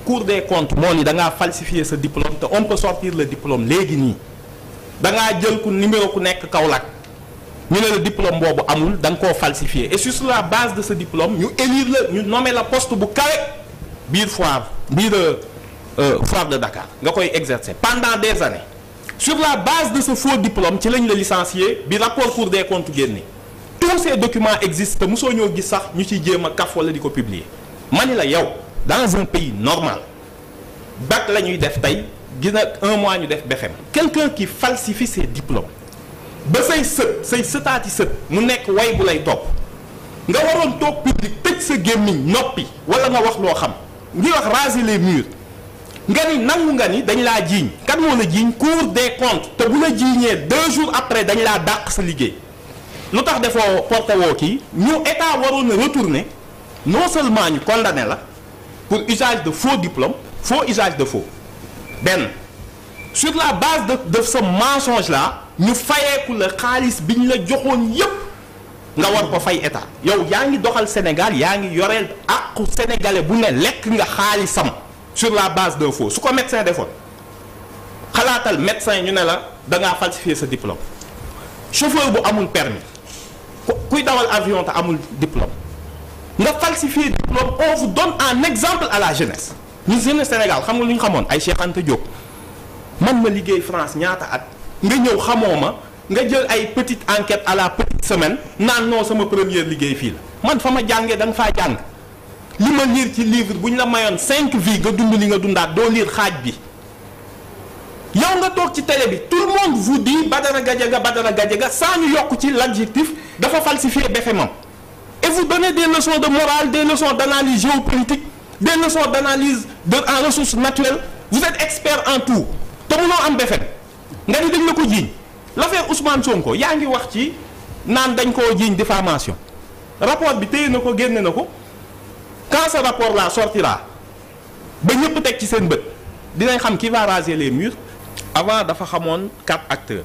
Cour des comptes moo ni da ngaa falsifier sa diplôme te on peut sortir le diplôme léegi nii da ngaa jël ku numéro ku nekk Kaolack ñu ne le diplôme boobu amul da nga koo falsifier et sur la base de ce diplôme ñu élire la ñu nommer la poste bu kawe biir foire de Dakar nga koy exercer pendant des années sur la base de ce faux diplôme ci lañ la licencier bi rapport Cour des comptes génne tous ces documents existent te mosoo ñoo gis sax ñu ciy jéem a kaf wala di ko publier mani la yow dans un pays normal bac la ñuy def tey gis na un mois ñu def BFEM quelqu'un qui falsifie ses diplômes ba say sëtaati sët mu nekk way bu lay topp nga waroon toog public tëj sa gémmiñ noppi wala nga wax loo xam ngi wax raser les murs nga ni nangu nga ni dañ laa jiiñ kan moo la jiiñ Cour des comptes te bu la jiiñee 2 jours après dañ laa dàq sa liggéey lu tax defoo porté woo kii ñu état waroon a retourner non seulement ñu condamné la pour usage de faux diplôme faux usage de faux benn sur la base de ce mensonge là ñu fayeeku la xaalis bi ñu la joxoon yépp nga war ko fay état yow yaa ngi doxal Sénégal yaa ngi yoreel àqu sénégalais bu ne lekk nga xaalisam sur la base d'un faux su ko médecin defoon xalaatal médecin ñu ne la da ngaa falsifier sa diplôme chauffeur bu amul permis kuy dawal avion te amul diplôme nga falsifier diplôme on vous donne un exemple à la jeunesse ñu jeunesse Sénégal xam nga lu ñu xamoon ay Cheikh Anta Diop man ma liggéey France ñaata at nga ñëw xamoo ma nga jël ay petite enquête à la petite semaine naan non sama première liggéey fii la man fa ma jàngee da nga faa jàng li ma lire ci livre bu ñu la mayoon 5 vies nga dund li nga dundaat doo lire xaaj bi yow nga toog ci télé bi tout le monde vous dit Badara Gadiaga sans ñu yokk ci l'adjectif dafa falsifier BFEMam et vous donnez des leçons de morale des leçons d'analyse géopolitique des leçons d'analyse en ressources naturelles vous êtes expert en tout te mënoo am BFEM nga ni dañ la ko jiiñ l'affaire Ousmane Sonko yaa ngi wax ci naan dañ koo jiiñ diffamation rapport bi téye na ko génne na ko quand ce rapport là sortira ba ñëpp teg ci seen bët dinañ xam qui va raser les murs. Avant dafa xamoon 4 acteurs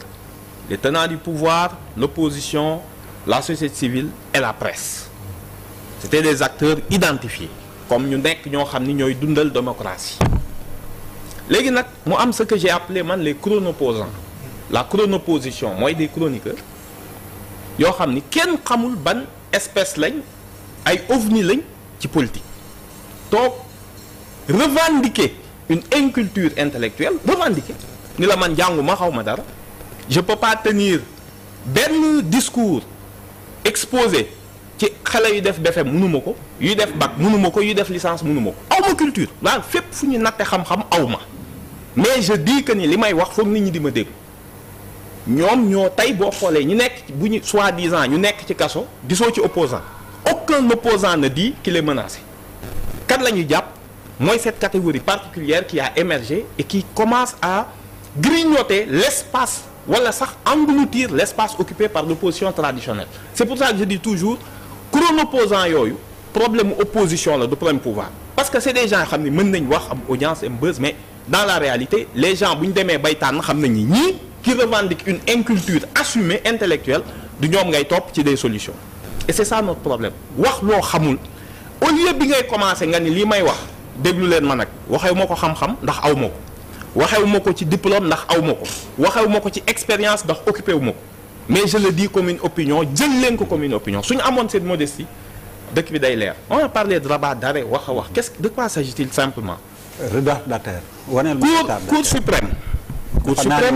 les tenants du pouvoir l'opposition la société civile et la presse c'était des acteurs identifiés comme ñu nekk ñoo xam ni ñooy dundal démocratie léegi nag mu am ce que j'ai appelé man les chronoposants la chronoposition mooy des chroniqueurs yoo xam ni kenn xamul ban espèce lañ ay ovni lañ ci politique toog revendiquer une inculture intellectuelle revendiquer ni la man jànguma xaw ma dara je peux pas tenir benn discours exposé ci xale yu def BFEM mënuma ko yuy def bac mënuma ko yuy def licence mënuma ko aw ma culture waaw fépp fu ñu natte xam-xam aw ma mais je dis que ni li may wax foog nit ñi di ma dégg ñoom ñoo tey boo xoolee ñu nekk bu ñu soi-disant ñu nekk ci kaso gisoo ci opposant aucun opposant ne dit qu'il est menacé kan la ñuy jàpp mooy cette catégorie particulière qui a émergé et qui commence à grignoter l'espace wala sax engloutir l'espace occupé par l'opposition traditionnelle c'est pour ça que je dis toujours chronoposant yooyu problème opposition la du problème pouvoir parce que c'est des gens xam ne mën nañ wax am audience am buzz mais dans la réalité les gens bu ñu demee bay tànn xam nañ ni ñii qui revendiquent une inculture assumée intellectuelle du ñoom ngay topp ci des solutions et c'est ça notre problème wax loo xamul au lieu bi ngay commencer nga ni lii may wax déglu leen ma nag waxewu ma ko xam-xam ndax aw ma ko waxewu ma ko ci diplôme ndax aw ma ko waxewu ma ko ci expérience ndax occupé wu ma ko mais je le dis comme une opinion jël leen ko comme une opinion suñu amoon cette modestie dëkk bi day leer on a parlé de rabat d'arrêt wax a wax de quoi s'agit-il simplement retardataire cour suprême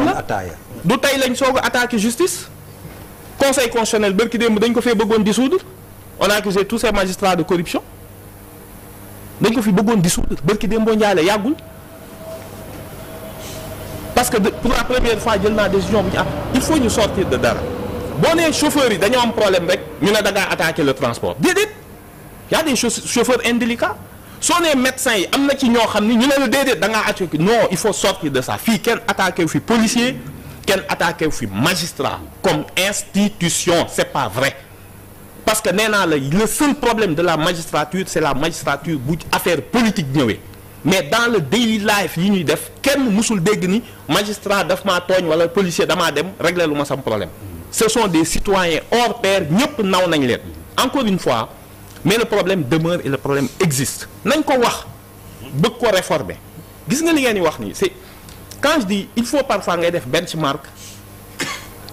la du tey lañ soog a attaquer justice conseil constitutionnel bërki démb dañ ko fee bëggoon dissoudre on a accusé tous ces magistrats de corruption dañ ko fi bëggoon dissoudre bërki démb boo njaale yàggul parce que pour la première fois jël naa décision bu ñu am il faut ñu sortir de dara boo nee chauffeurs yi dañoo am problème rek ñu ne da ngaa attaquer le transport déedéet y a des chauffeurs indélicats soo nee médecins yi am na ci ñoo xam ni ñu ne la déedéet da ngaa attaquer non il faut sortir de ça fii kenn attaqué wu fi policier kenn attaqué wu fi magistrat comme institution c'est pas vrai parce que nee naa la le seul problème de la magistrature c'est la magistrature bu affaire politique ñëwee mais dans le daily life yi ñuy def kenn musul dégg ni magistrat daf maa tooñ wala policier damaa dem régler lu ma sam problème ce sont des citoyens hors pair ñëpp naw nañ leen encore une fois mais le problème demeure et le problème existe nañ ko wax bëgg ko réformer gis nga li ngeen di wax nii c'est quand je dis il faut parfois ngay def benchmark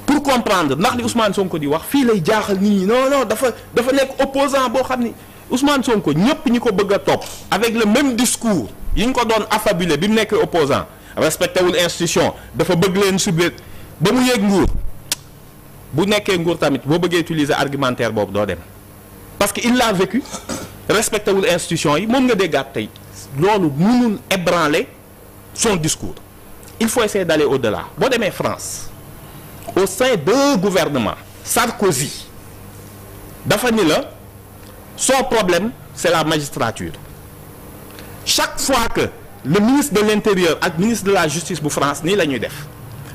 pour comprendre ndax li Ousmane Sonko di wax fii lay jaaxal nit ñi non dafa nekk opposant boo xam ni Ousmane Sonko ñëpp ñi ko bëgg a topp avec le même discours yi ñu ko doon affabulé bi mu nekkee opposant respecté wul institution dafa bëgg leen subir ba mu yéeg nguur bu nekkee nguur tamit boo bëggee utiliser argumentaire boobu doo dem parce que il l'a vécu respecté wul institution yi moom nga déggaat tey loolu mënul ébranler son discours il faut essayer d'aller au-delà boo demee France au sein d'un gouvernement Sarkozy dafa ni la son problème c'est la magistrature chaque fois que le ministre de l'intérieur ak ministre de la justice bu France nii la ñuy def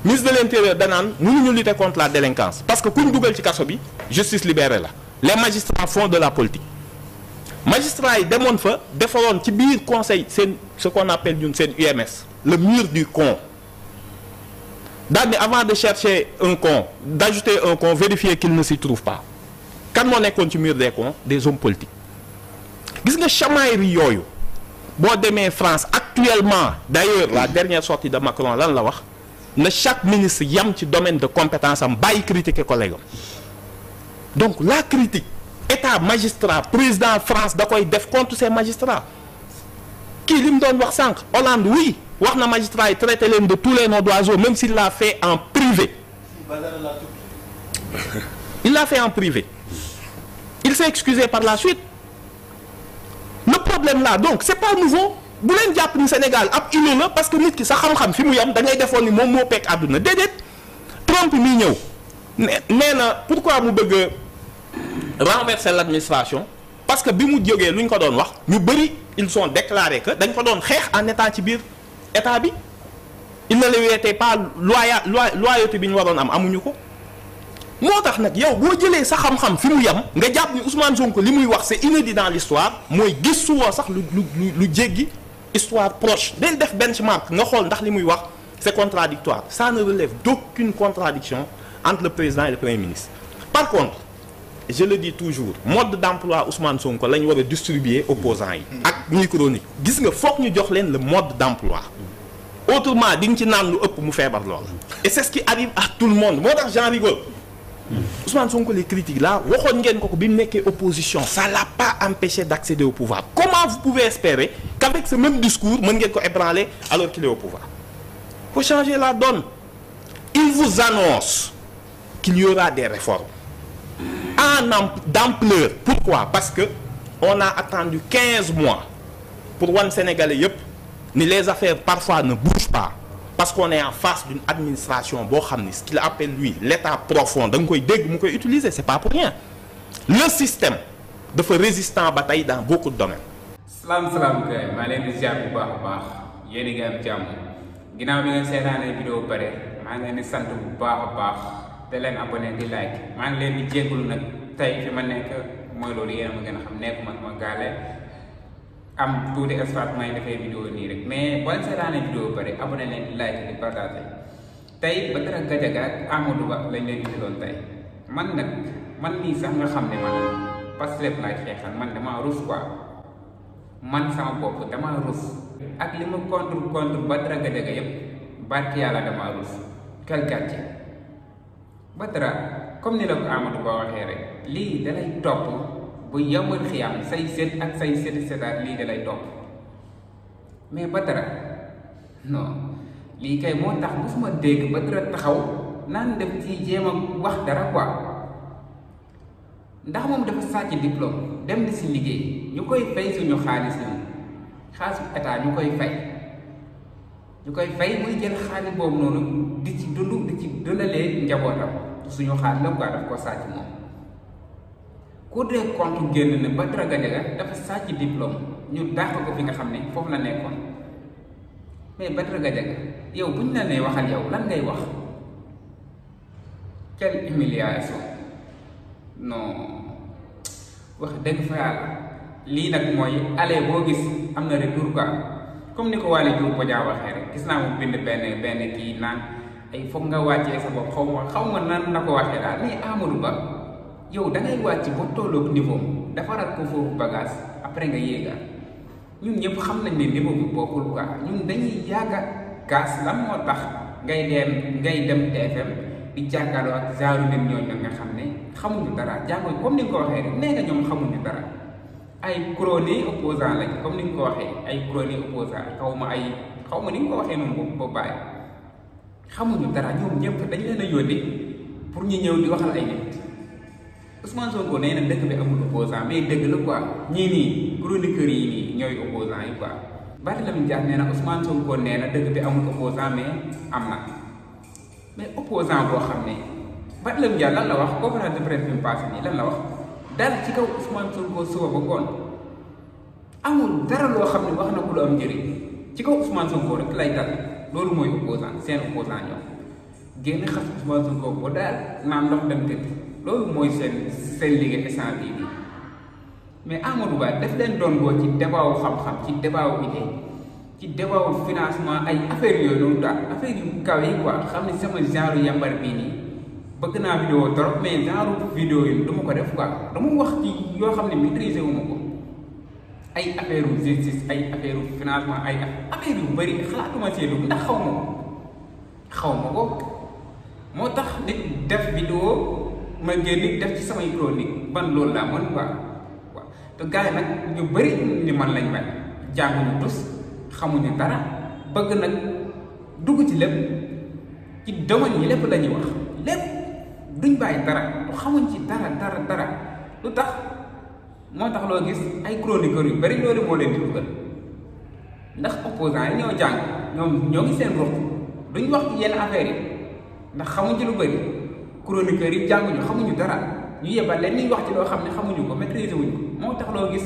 ministre de l'intérieur danaan mënuñu lutter contre la délinquance parce que kuñ dugal ci kaso bi justice libérée la les magistrats font de la politique magistrats yi demoon fa defaroon ci biir conseil seen ce qu'on appelle ñun seen UMS le mur du con daal ni avant de chercher un con d'ajouter un con vérifier qu'il ne s'y trouve pas kan moo nekkoon ci mur des cons des hommes politiques gis nga chamaillerie yooyu boo demee France actuellement d'ailleurs la dernière sortie de Macron lan la wax na chaque ministre yam ci domaine de compétence am bàyyi critiquer collègue am donc la critique état magistrat président France da koy def contre ses magistrats kii li mu doon wax sànq Hollande oui wax na magistrat yi traité leen de tous les noms d'oiseaux même s'il l'a fait en privé il l'a fait en privé il s'est excusé par la suite le problème là donc c'est pas nouveau bu leen jàpp ni Sénégal ab îlot la parce que nit ki sa xam-xam fi mu yam da ngay defoon ni moom moo pekk àdduna déedéet Trump mi ñëw nee na pourquoi mu bëgg renverser l'administration parce que bi mu jógee lu ñu ko doon wax ñu bëri ils ont déclaré que dañ ko doon xeex en état ci biir état bi il ne lui était pas loyauté bi ñu waroon am amuñu ko moo tax nag yow boo jëlee sa xam-xam fi mu yam nga jàpp ni Ousmane Sonko li muy wax c'est inédit dans l'histoire mooy gis woo sax lu jéggi histoire proche del def benchmark nga xool ndax li muy wax c'est contradictoire ça ne relève d'aucune contradiction entre le président et le premier ministre par contre je le dis toujours mode d'emploi Ousmane Sonko la ñu war a distribuer opposants yi ak ñuy chronique gis nga foog ñu jox leen le mode d'emploi autrement di nga ci naan lu ëpp mu feebar lool et c'est ce qui arrive à tout le monde moo tax j'en rigole Ousmane Sonko les critiques là waxoon ngeen ko bi mu nekkee opposition ça l'a pas empêché d'accéder au pouvoir comment vous pouvez espérer qu'avec ce même discours mën ngeen ko ébranler alors qu'il est au pouvoir faut changer la donne il vous annonce qu'il y aura des réformes d'ampleur pourquoi parce que on a attendu 15 mois pour wan Sénégalais yépp ni les affaires parfois ne bougent pas parce qu'on est en face d'une administration boo xam ni ce qu'il appelle lui l'état profond da nga koy dégg mu koy utiliser c'est pas pour rien le système dafa résistant ba tey dans beaucoup de domaines. salaam kay maa leen di ziar bu baax a baax yéen a ngi am jàmm ginnaaw bi ngeen seetaanee vidéo pare maa ngi leen di sant bu baax a baax te leen abonné di like maa ngi leen di jégalu nag tey fi ma nekk mooy loolu yéen a ma gën a xam nekk ma gaale am tuuti espace may defee vidéo nii rek mais boo leen seetaanee vidéo pare abonné leen di like di partager tey Badara Gadiaga ak Amadou Ba lañ leen indiloon tey man nii sax nga xam ne man Pastef laay xeexal man damaa rus quoi man sama bopp damaa rus ak li ma contre Badara Gadiaga yépp barki yàlla damaa rus quel gàcce Badara comme ni la ko Amadou Ba waxee rek lii dalay topp bu yombal xiyam say set ak say setaat lii dalay topp mais Badara non lii kay moo tax musuma dégg Badara taxaw naan def ci jéem a wax dara quoi ndax moom dafa sàcc diplôme dem di si liggéey ñu koy fay suñu xaalis xaalisu état ñu koy fay muy jël xaalis boobu noonu di ci dundalee njabootam suñu xaalis la quoi daf ko sàcc moom Cour des comptes génn ne Badara Gadiaga dafa sàcc diplôme ñu dàq ko fi nga xam ne foofu la nekkoon mais Badara Gadiaga yow buñ la nee waxal yow lan ngay wax quelle humiliation non wax dëgg fa yàlla lii nag mooy aller boo gis am na retour quoi comme ni ko Waly Diouf Bodian waxee rek gis naa mu bind benn kii naan ay foog nga wàccee sa bopp xaw ma nan na ko waxee daal mais Amadou Ba yow da ngay wàcc ba tolloog niveau defaraat ko foofu bagage après nga yéegaat ñun ñëpp xam nañ ne niveau bi bokkul quoi ñun dañuy yàgga gas lan moo tax ngay dem TFM di jàkkaarloo ak genre nit ñooñu nga xam ne xamuñu dara jàngoñ comme ni nga ko waxee rek nee nga ñoom xamuñu dara ay chronique opposant lañ comme ni nga ko waxee ay chronique opposant xaw ma ni nga ko waxee noonu ba bàyyi xamuñu dara ñoom ñëpp dañ leen a yónni pour ñu ñëw di waxal ay nit Ousmane Sonko nee na dëkk bi amul opposant mais dëgg la quoi ñii nii chroniqueurs yi nii ñooy opposant yi quoi Barthélémy Dias nee na Ousmane Sonko nee na dëkk bi amul opposant mais am na mais opposant boo xam ne Barthélémy Dias lan la wax conférence de presse bi mu passé nii lan la wax dal ci kaw Ousmane Sonko suba ba ngoon amul dara loo xam ne wax na ko lu am njëriñ ci kaw Ousmane Sonko rek lay dal loolu mooy opposant seen opposant ñoom génn xas Ousmane Sonko ba daal naan ndox dem tëdd loolu mooy seen liggéey instant bii nii mais Amadou Ba daf leen doon woo ci débat wu xam-xam ci débat wu idée ci débat wu financement ay affaires yooyu noonu daal affaire yu kaw yi quoi xam ne sama genre yambar bii nii bëgg naa vidéo trop mais genre vidéo yi du ma ko def quoi dama wax ci yoo xam ne maîtriser wu ma ko ay affaire yu justice ay affaire yu financement ay affaire yu bëri xalaatuma see dugg ndax xaw ma ko moo tax nit def vidéo ma génn def ci samay chronique ban loolu laa mën quoi waaw te gars yi nag ñu bëri ni man lañ mel jànguñu tus xamuñu dara bëgg nag dugg ci lépp ci domaine yi lépp la ñuy wax lépp duñ bàyyi dara xamuñ ci dara lu tax moo tax loo gis ay chroniqueurs yu bëri loolu moo leen di dugal ndax opposants yi ñoo jàng ñoo ngi seen ruq duñ wax ci yenn affaires yi ndax xamuñ ci lu bëri chroniqueurs yi jànguñu xamuñu dara ñu yebal leen ñuy wax ci loo xam ne xamuñu ko maîtriser wuñ ko moo tax loo gis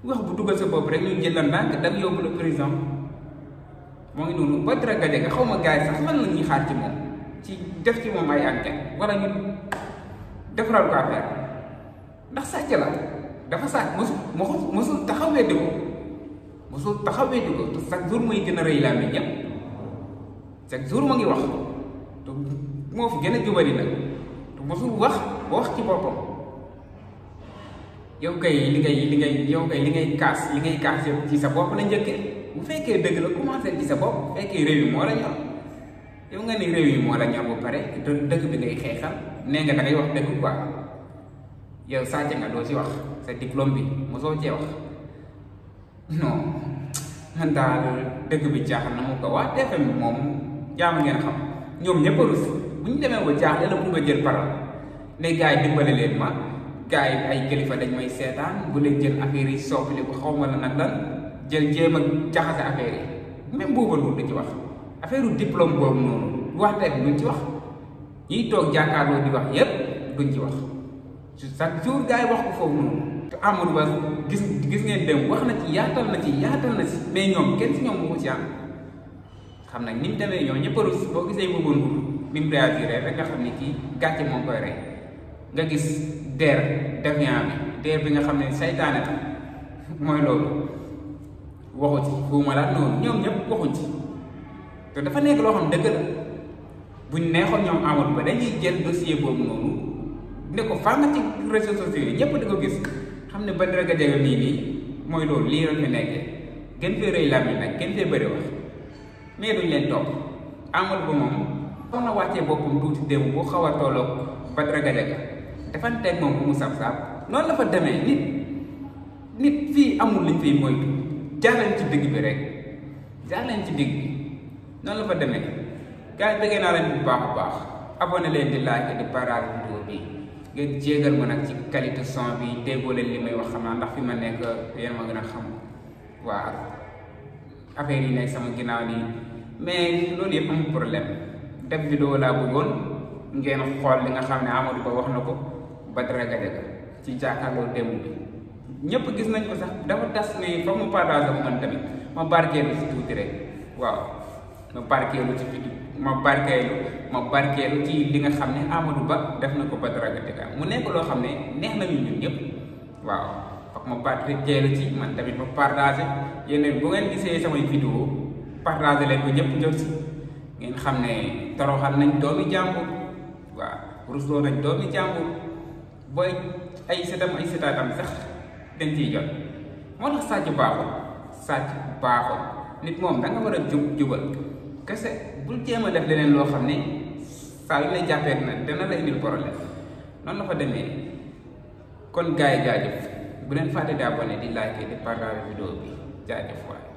wax bu dugal sa bopp rek ñu jël la ndànk dag yóbbu la président moo ngi noonu ba dara gaje xaw ma gars yi sax lan la ñuy xaar ci moom ci def ci moom ay enquête wala ñu defaral ko affaire ndax sàcc la dafa sàcc mosul taxaw weddi ko te chaque jour muy gën a rëy laa mi ñëpp chaque jour ma ngi wax te moo fi gën a jubali nag te mosul wax ba wax ci boppam yow kay li ngay kaas yëpp ci sa bopp la njëkkee bu fekkee dëgg la commencé ci sa bopp bu fekkee réew yi moo la ñor yow nga ni réew yi moo la ñor bu pare dëgg bi ngay xeexal nee nga da ngay wax dëgg quoi yow sàcc nga doo ci wax sa diplôme bi mosoo cee wax non man daal dëgg bi jaaxal na mu ko waa TFM moom jaama ngeen xam ñoom ñëpp a rus bu ñu demee ba jaaxle la bu nga jël parole ne gars yi dimbale leen ma gars yi ay kilifa dañ may seetaan bu leen jël affaire yi soppali ko xaw ma la nag lan jël jéem a jaxase affaire yi même booba loolu du ci wax affaire u diplôme boobu noonu wax tey duñ ci wax ñiy toog jàkkaarloo di wax yépp duñ ci wax chaque jour gars yi wax ko foofu noonu te Amadou Ba gis ngeen dem wax na ci yaatal na si mais ñoom kenn si ñoom mu ko ci am xam nañ ni mu demee ñoom ñëpp a rus boo gisee boobu nguur ni mu réagir rek nga xam ne kii gàcce moom koy rey nga gis défiant bi nga xam ne saytaane la mooy loolu waxu ci fu ma la noonu ñoom ñëpp waxuñ ci te dafa nekk loo xam dëgg la buñ neexoon ñoom Amadou Ba dañuy jël dossier boobu noonu ne ko faa nga ci réseaux sociaux yi ñëpp di ko gis xam ne ba dara nga jege nii mooy loolu lii rek fi nekkee gën fee rëy làmmiñ nag gën fee bëri wax mais duñ leen topp Amadou Ba moom xaw na wàccee boppam tuuti démb boo xaw a tolloog Badara Gadiaga defanteeg moom bu mu sab-sab noonu la fa demee nit fii amul liñ fiy moytu jaaleen ci digg bi rek jaaleen ci digg bi noonu la fa demee gars yi bëggee naa leen bu baax a baax abonné leen di like di partage vidéo bi ngeen jéegal ma nag ci qualité son bi déggoo leen li may wax xam naa ndax fi ma nekk yéen ma gën a xam waa affaire yi nekk sama ginnaaw nii mais loolu yëpp amul problème def vidéo laa bëggoon ngeen xool li nga xam ne Amadou Ba wax na ko Badara Gadiaga ci jàkkaarloo démb bi ñëpp gis nañ ko sax dafa tas mais foog mu partage ak man tamit ma barkeelu ci tuuti rek waaw ma barkeelu ci li nga xam ne Amadou Ba def na ko Badara Gadiaga mu nekk loo xam ne neex nañu ñun ñëpp waaw foog ma barkeelu ci man tamit ma partagé yéen bu ngeen gisee samay vidéo partagé leen ko ñëpp jot si ngeen xam ne toroxal nañ doomi jàmbur waaw rusloo nañ doomi jàmbur booy ay sëtaatam sax dañ ciy jot moo tax sàcc baaxul nit moom da nga war a jubal kese bul jéem a def leneen loo xam ne saa yu lay jàppee dana la indil problème noonu la fa demee kon gars yi jaajëf bu leen fàtte di abonné di like di partager vidéo bi jaajëf waay